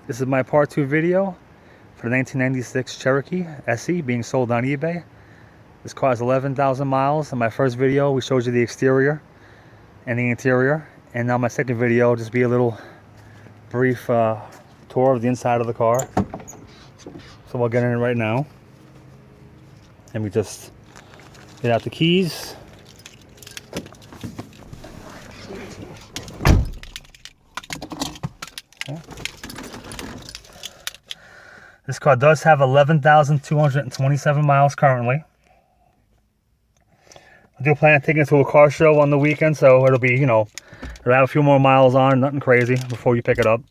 This is my part 2 video for the 1996 Cherokee SE being sold on eBay. This car has 11,000 miles. In my first video we showed you the exterior and the interior, and now my second video will just be a little brief tour of the inside of the car. So we'll get in it right now. Let me just get out the keys. Okay. This car does have 11,227 miles currently. I do plan on taking it to a car show on the weekend, so it'll be, it'll have a few more miles on, nothing crazy, before you pick it up.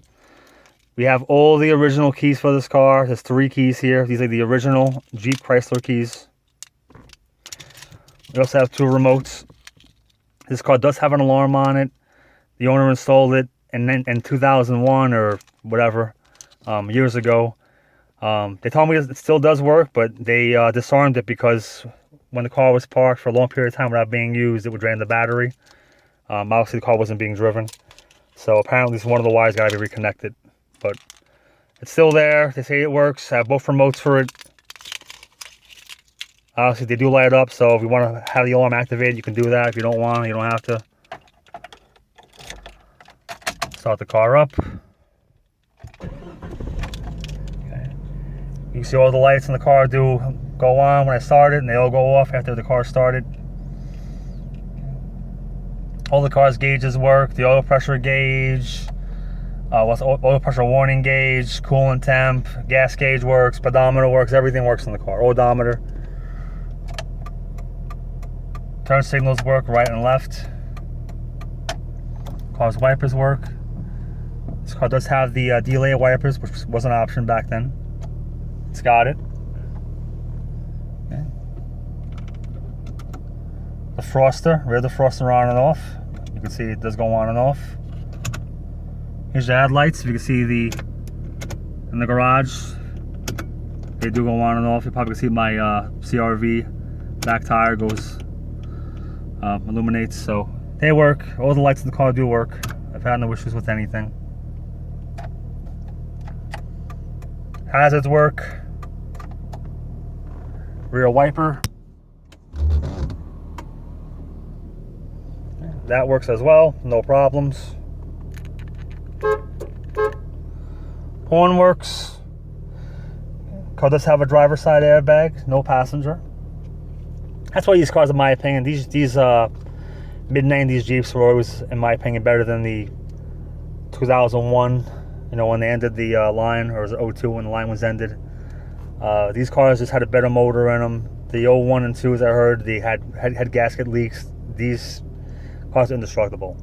We have all the original keys for this car. There's 3 keys here. These are the original Jeep Chrysler keys. We also have 2 remotes. This car does have an alarm on it. The owner installed it in 2001 or whatever, years ago. They told me it still does work, but they disarmed it because when the car was parked for a long period of time without being used, it would drain the battery. Obviously the car wasn't being driven, so apparently one of the wires got to be reconnected, but it's still there. They say it works. I have both remotes for it. Obviously they do light up, so if you want to have the alarm activated, you can do that. If you don't want, you don't have to. Start the car up. Okay. You can see all the lights in the car do go on when I start it, and they all go off after the car started. All the car's gauges work. The oil pressure gauge, oil pressure warning gauge, coolant temp, gas gauge works, pedometer works, everything works in the car. Odometer. Turn signals work right and left. Car's wipers work. This car does have the delay wipers, which was an option back then. It's got it. Okay. The defroster, rear defroster on and off. You can see it does go on and off. Here's the headlights. If you can see in the garage, they do go on and off. You probably can see my CRV back tire goes, illuminates. So they work. All the lights in the car do work. I've had no issues with anything. Hazards work. Rear wiper. That works as well, no problems. Horn works. Car does have a driver's side airbag, no passenger. That's why these cars, in my opinion, these mid-90s Jeeps were always, in my opinion, better than the 2001, when they ended the line, or was it 02 when the line was ended. These cars just had a better motor in them. The 01 and 2s, I heard, they had gasket leaks. These cars are indestructible.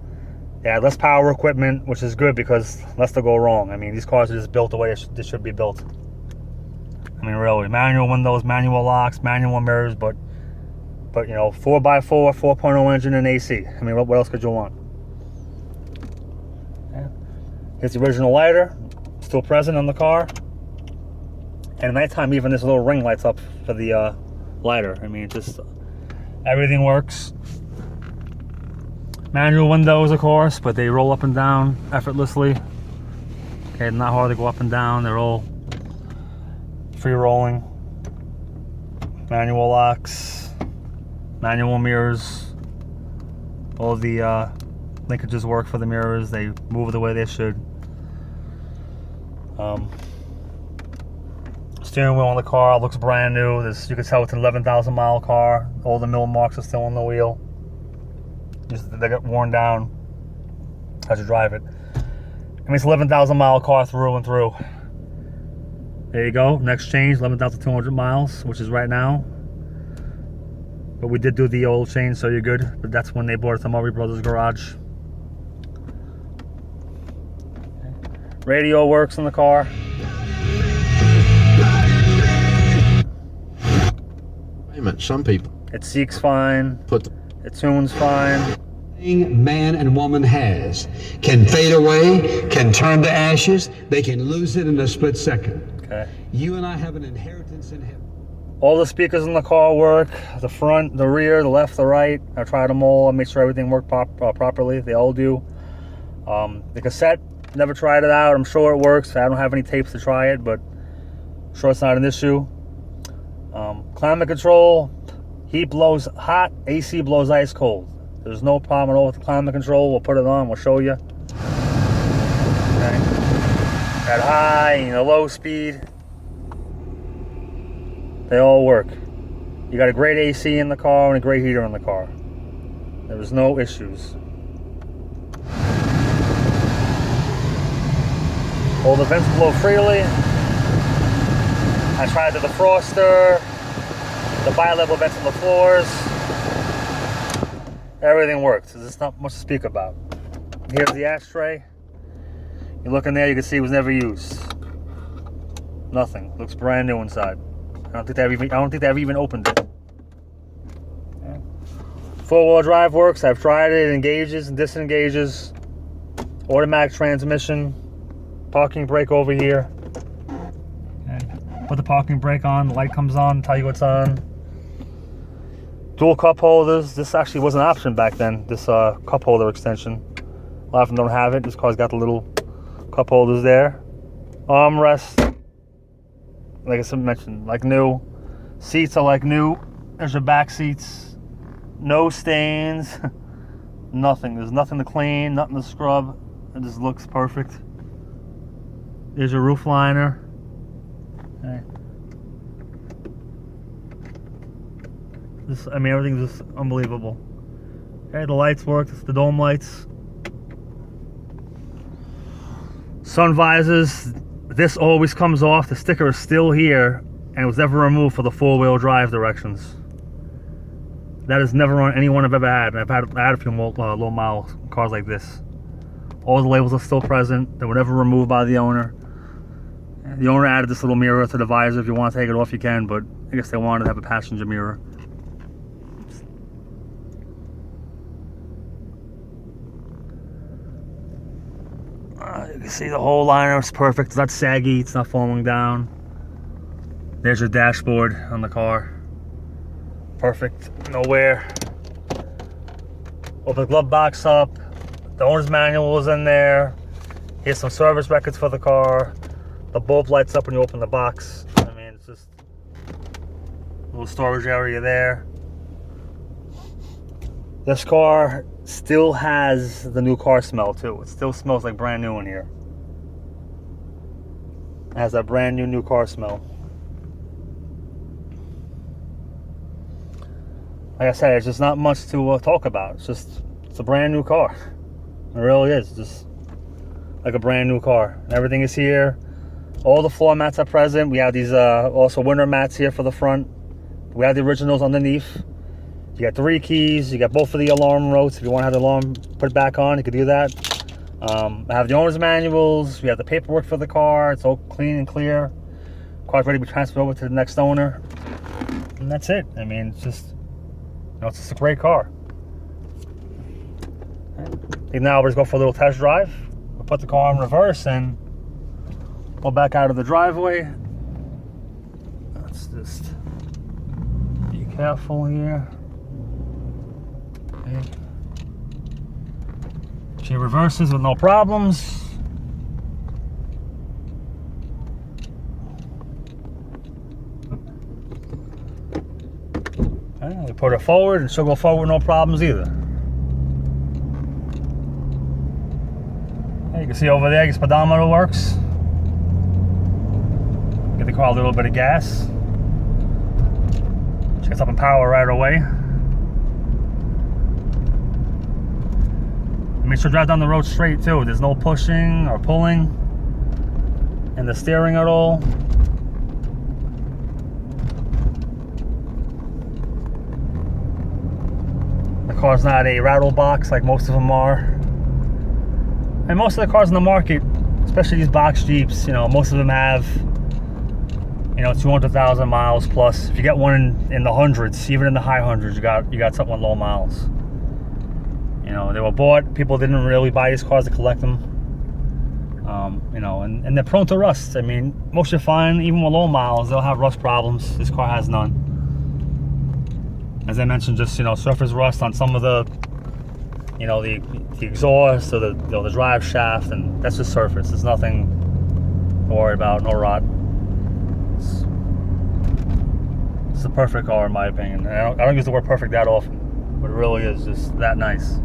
They had less power equipment, which is good because less to go wrong. I mean, these cars are just built the way they should be built. I mean, really, manual windows, manual locks, manual mirrors, but 4x4, 4.0 engine and AC. I mean, what else could you want? Yeah. Here's the original lighter, still present on the car. And at nighttime, even this little ring lights up for the lighter. I mean, just everything works. Manual windows, of course, but they roll up and down effortlessly. Okay, not hard to go up and down. They're all free rolling. Manual locks, manual mirrors. All the linkages work for the mirrors. They move the way they should. Steering wheel on the car looks brand new. You can tell it's an 11,000 mile car. All the mill marks are still on the wheel. They get worn down as you drive it. I mean, it's an 11,000 mile car through and through. There you go. Next change, 11,200 miles, which is right now. But we did do the oil change, so you're good. But that's when they bought it to Murray Brothers Garage. Radio works in the car. Some people. It seeks fine. It tunes fine. Man and woman has can fade away, can turn to ashes. They can lose it in a split second. Okay. You and I have an inheritance in heaven. All the speakers in the car work. The front, the rear, the left, the right. I tried them all. I made sure everything worked properly. They all do. The cassette Never tried it out. I'm sure it works. I don't have any tapes to try it, but I'm sure it's not an issue. Climate control, heat blows hot, AC blows ice cold. There's no problem at all with the climate control. We'll put it on, we'll show you. Okay. At high and low speed, they all work. You got a great AC in the car and a great heater in the car. There was no issues. All the vents blow freely. I tried the defroster, the bi-level vents on the floors. Everything works. There's not much to speak about. Here's the ashtray. You look in there, you can see it was never used. Nothing. Looks brand new inside. I don't think they've even opened it. Yeah. 4-wheel drive works. I've tried it. It engages and disengages. Automatic transmission. Parking brake over here. Okay. Put the parking brake on. The light comes on. Tell you what's on. Dual cup holders. This actually was an option back then. This cup holder extension. A lot of them don't have it. This car's got the little cup holders there. Armrest. Like I mentioned, like new. Seats are like new. There's your back seats. No stains. Nothing. There's nothing to clean, nothing to scrub. It just looks perfect. There's your roof liner. Okay. Everything's just unbelievable. Okay, the lights work. It's the dome lights. Sun visors. This always comes off. The sticker is still here, and it was never removed for the 4-wheel drive directions. That is never on any one I've ever had. And I had a few low mile cars like this. All the labels are still present. They were never removed by the owner. The owner added this little mirror to the visor. If you want to take it off, you can, but I guess they wanted to have a passenger mirror. You can see the whole liner is perfect. It's not saggy. It's not falling down. There's your dashboard on the car. Perfect. No wear. Open the glove box up. The owner's manual is in there. Here's some service records for the car. The bulb lights up when you open the box. It's just a little storage area there. This car still has the new car smell too. It still smells like brand new in here. It has that brand new car smell. Like I said, it's just not much to talk about. It's a brand new car. It really is. Just like a brand new car. And everything is here. All the floor mats are present. We have these also winter mats here for the front. We have the originals underneath. You got 3 keys. You got both of the alarm remotes. If you want to have the alarm put back on, you can do that. I have the owner's manuals. We have the paperwork for the car. It's all clean and clear. Car's ready to be transferred over to the next owner. And that's it. It's just, it's just a great car. Okay. Now we'll just go for a little test drive. We'll put the car in reverse and we'll back out of the driveway. Let's just be careful here. Okay. She reverses with no problems. Okay, we put her forward and she'll go forward, no problems either. Okay, you can see over there, your speedometer works. Give the car a little bit of gas. She gets up in power right away. Make sure to drive down the road straight too. There's no pushing or pulling in the steering at all. The car's not a rattle box like most of them are. And most of the cars in the market, especially these box Jeeps, most of them have 200,000 miles plus. If you get one in the hundreds, even in the high hundreds, you got something with low miles. They were bought. People didn't really buy these cars to collect them. And they're prone to rust. Most you'll find, even with low miles, they'll have rust problems. This car has none. As I mentioned, just surface rust on some of the, you know, the exhaust or the drive shaft, and that's just surface. There's nothing to worry about, no rot. It's the perfect car in my opinion. And I don't use the word perfect that often, but it really is just that nice.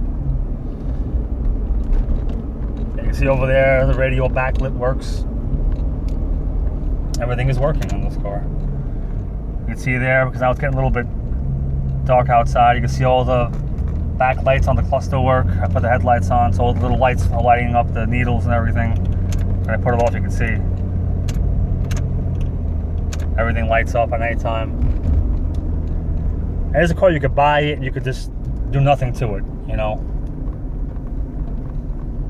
You can see over there the radio backlit works. Everything is working on this car. You can see there, because now it's getting a little bit dark outside, you can see all the backlights on the cluster work. I put the headlights on, so all the little lights are lighting up the needles and everything. When I put it off, you can see everything lights up at any time. And it's a car you could buy it and you could just do nothing to it, you know.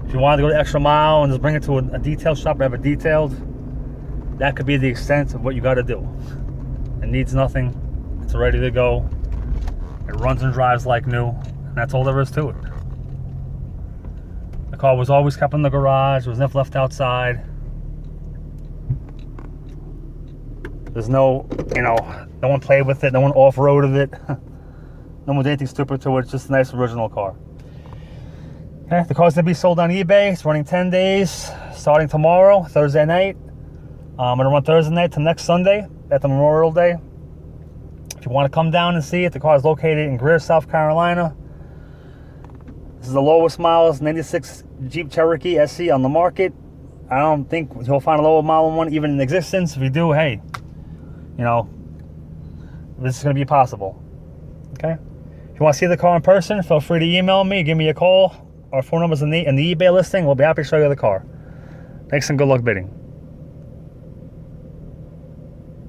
If you wanted to go the extra mile and just bring it to a detail shop and have it detailed, that could be the extent of what you got to do. It needs nothing. It's ready to go. It runs and drives like new, and that's all there is to it. The car was always kept in the garage. It was never left outside. There's no, you know, no one played with it. No one off-roaded it. No one did anything stupid to it. It's just a nice original car. Okay, the car's gonna be sold on eBay. It's running 10 days, starting tomorrow, Thursday night. I'm gonna run Thursday night to next Sunday at the Memorial Day. If you want to come down and see it, the car is located in Greer, South Carolina. This is the lowest miles 96 Jeep Cherokee SE on the market. I don't think you'll find a lower mile one even in existence. If you do, hey, you know, this is going to be possible. Okay? If you want to see the car in person, feel free to email me, give me a call. Our phone number's in the eBay listing. We'll be happy to show you the car. Thanks and good luck bidding.